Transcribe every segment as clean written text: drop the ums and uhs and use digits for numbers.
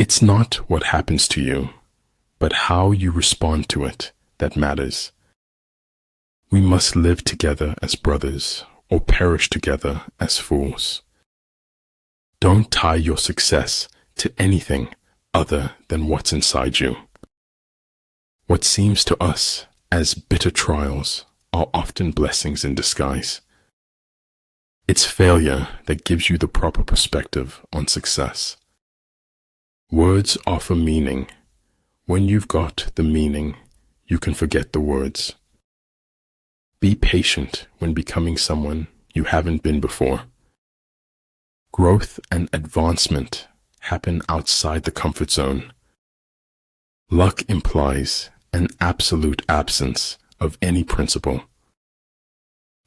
It's not what happens to you, but how you respond to it that matters. We must live together as brothers or perish together as fools. Don't tie your success to anything other than what's inside you. What seems to us as bitter trials are often blessings in disguise. It's failure that gives you the proper perspective on success. Words offer meaning. When you've got the meaning, you can forget the words. Be patient when becoming someone you haven't been before. Growth and advancement happen outside the comfort zone. Luck implies an absolute absence of any principle.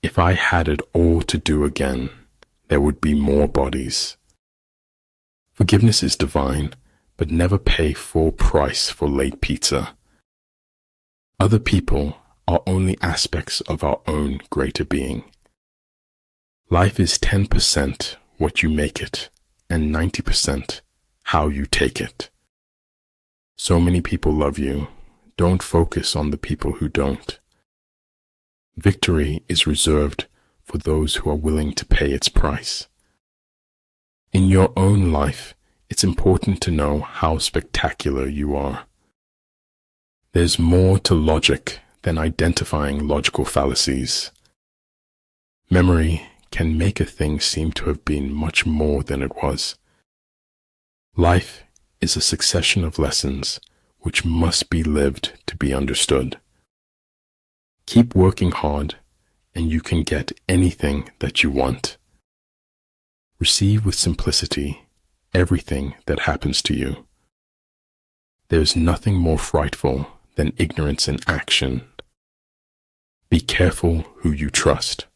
If I had it all to do again, there would be more bodies. Forgiveness is divine, but never pay full price for late pizza. Other people are only aspects of our own greater being. Life is 10% what you make it, and 90% how you take it. So many people love you. Don't focus on the people who don't. Victory is reserved for those who are willing to pay its price. In your own life, it's important to know how spectacular you are. There's more to logic than identifying logical fallacies. Memory can make a thing seem to have been much more than it was. Life is a succession of lessons which must be lived to be understood. Keep working hard, and you can get anything that you want. Receive with simplicity everything that happens to you. There's nothing more frightful than ignorance in action. Be careful who you trust.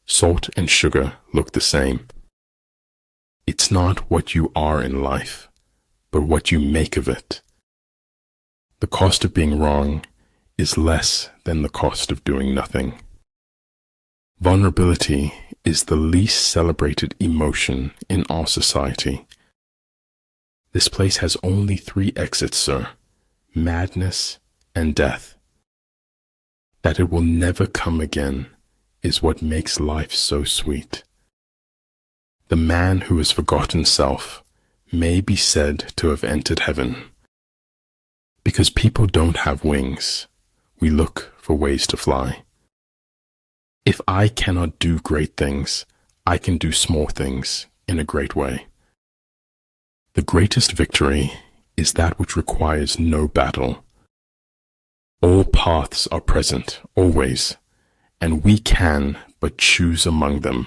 Salt and sugar look the same. It's not what you are in life, but what you make of it. The cost of being wrong is less than the cost of doing nothing. Vulnerability is the least celebrated emotion in our society. This place has only 3 exits, sir: madness and death. That it will never come again is what makes life so sweet. The man who has forgotten self may be said to have entered heaven. Because people don't have wings, we look for ways to fly. If I cannot do great things, I can do small things in a great way. The greatest victory is that which requires no battle. All paths are present, always, and we can but choose among them.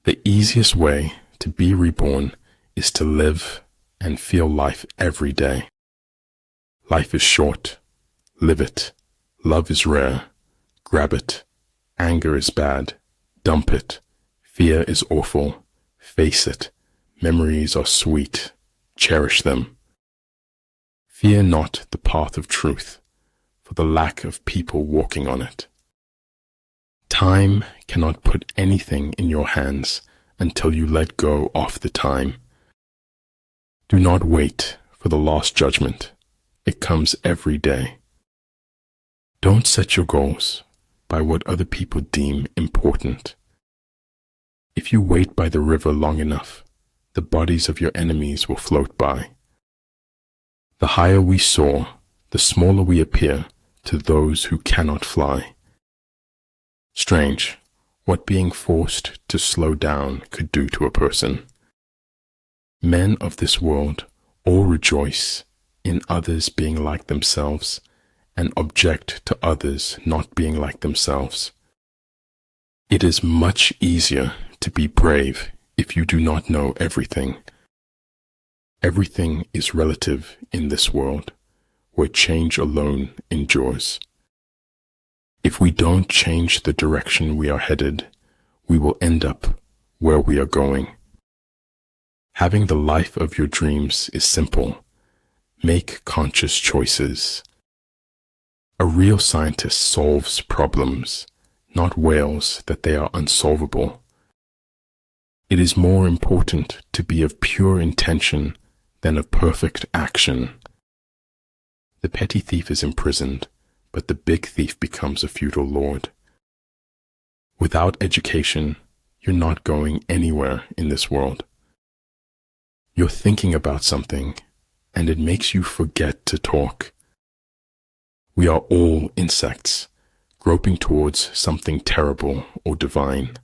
The easiest way to be reborn is to live and feel life every day. Life is short. Live it. Love is rare. Grab it. Anger is bad. Dump it. Fear is awful. Face it. Memories are sweet. Cherish them. Fear not the path of truth, for the lack of people walking on it. Time cannot put anything in your hands until you let go of the time. Do not wait for the last judgment. It comes every day. Don't set your goals by what other people deem important. If you wait by the river long enough, the bodies of your enemies will float by. The higher we soar, the smaller we appear to those who cannot fly. Strange what being forced to slow down could do to a person. Men of this world all rejoice in others being like themselves and object to others not being like themselves. It is much easier to be brave if you do not know everything. Everything is relative in this world, where change alone endures. If we don't change the direction we are headed, we will end up where we are going. Having the life of your dreams is simple. Make conscious choices. A real scientist solves problems, not wails that they are unsolvable. It is more important to be of pure intention than of perfect action. The petty thief is imprisoned, but the big thief becomes a feudal lord. Without education, you're not going anywhere in this world. You're thinking about something, and it makes you forget to talk. We are all insects, groping towards something terrible or divine.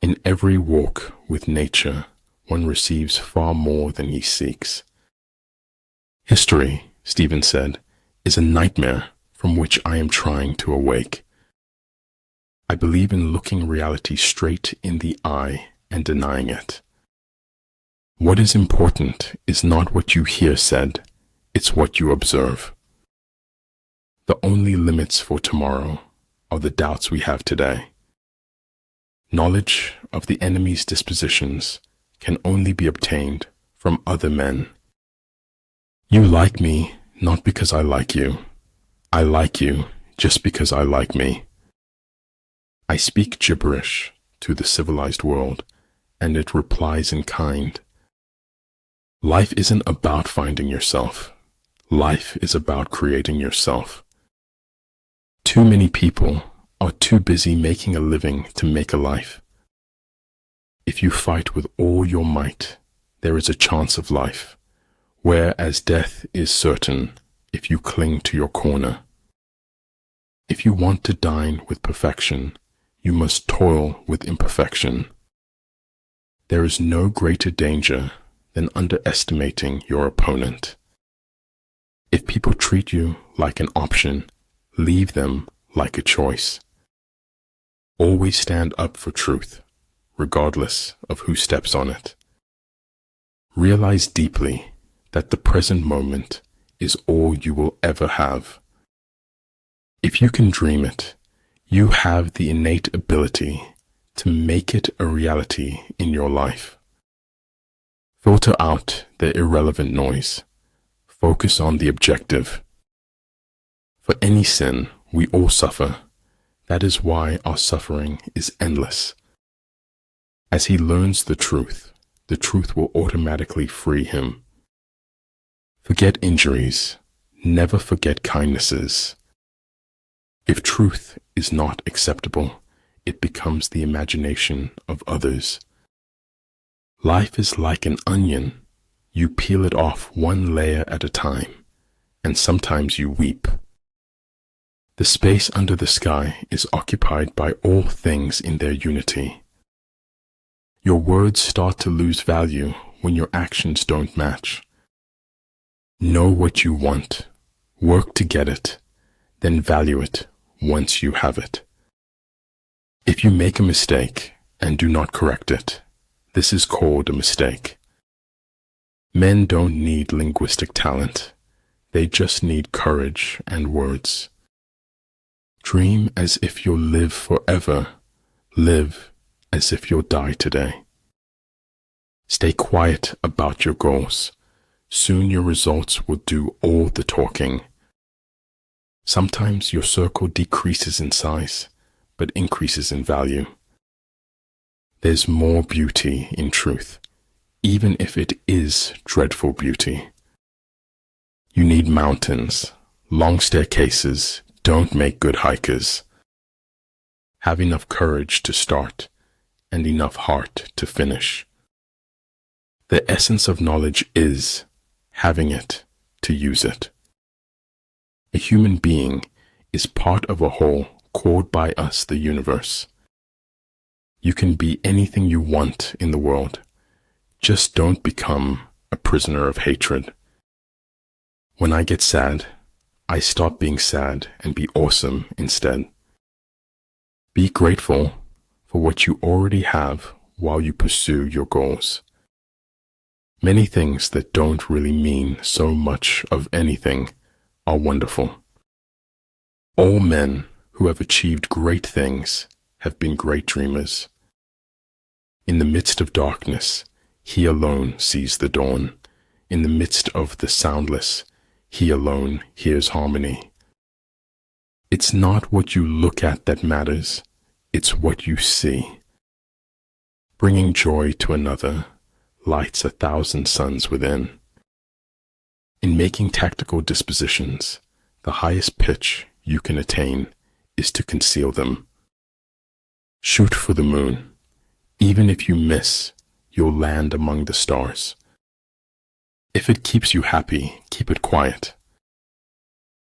In every walk with nature, one receives far more than he seeks. History, Stephen said, is a nightmare from which I am trying to awake. I believe in looking reality straight in the eye and denying it. What is important is not what you hear said, it's what you observe. The only limits for tomorrow are the doubts we have today. Knowledge of the enemy's dispositions can only be obtained from other men. You like me not because I like you. I like you just because I like me. I speak gibberish to the civilized world, and it replies in kind. Life isn't about finding yourself. Life is about creating yourself. Too many people are too busy making a living to make a life. If you fight with all your might, there is a chance of life, whereas death is certain if you cling to your corner. If you want to dine with perfection, you must toil with imperfection. There is no greater danger than underestimating your opponent. If people treat you like an option, leave them like a choice. Always stand up for truth, regardless of who steps on it. Realize deeply that the present moment is all you will ever have. If you can dream it, you have the innate ability to make it a reality in your life. Filter out the irrelevant noise. Focus on the objective. For any sin, we all suffer. That is why our suffering is endless. As he learns the truth will automatically free him. Forget injuries. Never forget kindnesses. If truth is not acceptable, it becomes the imagination of others. Life is like an onion. You peel it off one layer at a time, and sometimes you weep. The space under the sky is occupied by all things in their unity. Your words start to lose value when your actions don't match. Know what you want, work to get it, then value it once you have it. If you make a mistake and do not correct it, this is called a mistake. Men don't need linguistic talent. They just need courage and words. Dream as if you'll live forever. Live as if you'll die today. Stay quiet about your goals. Soon your results will do all the talking. Sometimes your circle decreases in size, but increases in value. There's more beauty in truth, even if it is dreadful beauty. You need mountains. Long staircases don't make good hikers. Have enough courage to start and enough heart to finish. The essence of knowledge is having it to use it. A human being is part of a whole called by us the universe. You can be anything you want in the world. Just don't become a prisoner of hatred. When I get sad, I stop being sad and be awesome instead. Be grateful for what you already have while you pursue your goals. Many things that don't really mean so much of anything are wonderful. All men who have achieved great things have been great dreamers. In the midst of darkness, he alone sees the dawn. In the midst of the soundless, he alone hears harmony. It's not what you look at that matters, it's what you see. Bringing joy to another, lights 1,000 suns within. In making tactical dispositions, the highest pitch you can attain is to conceal them. Shoot for the moon. Even if you miss, you'll land among the stars. If it keeps you happy, keep it quiet.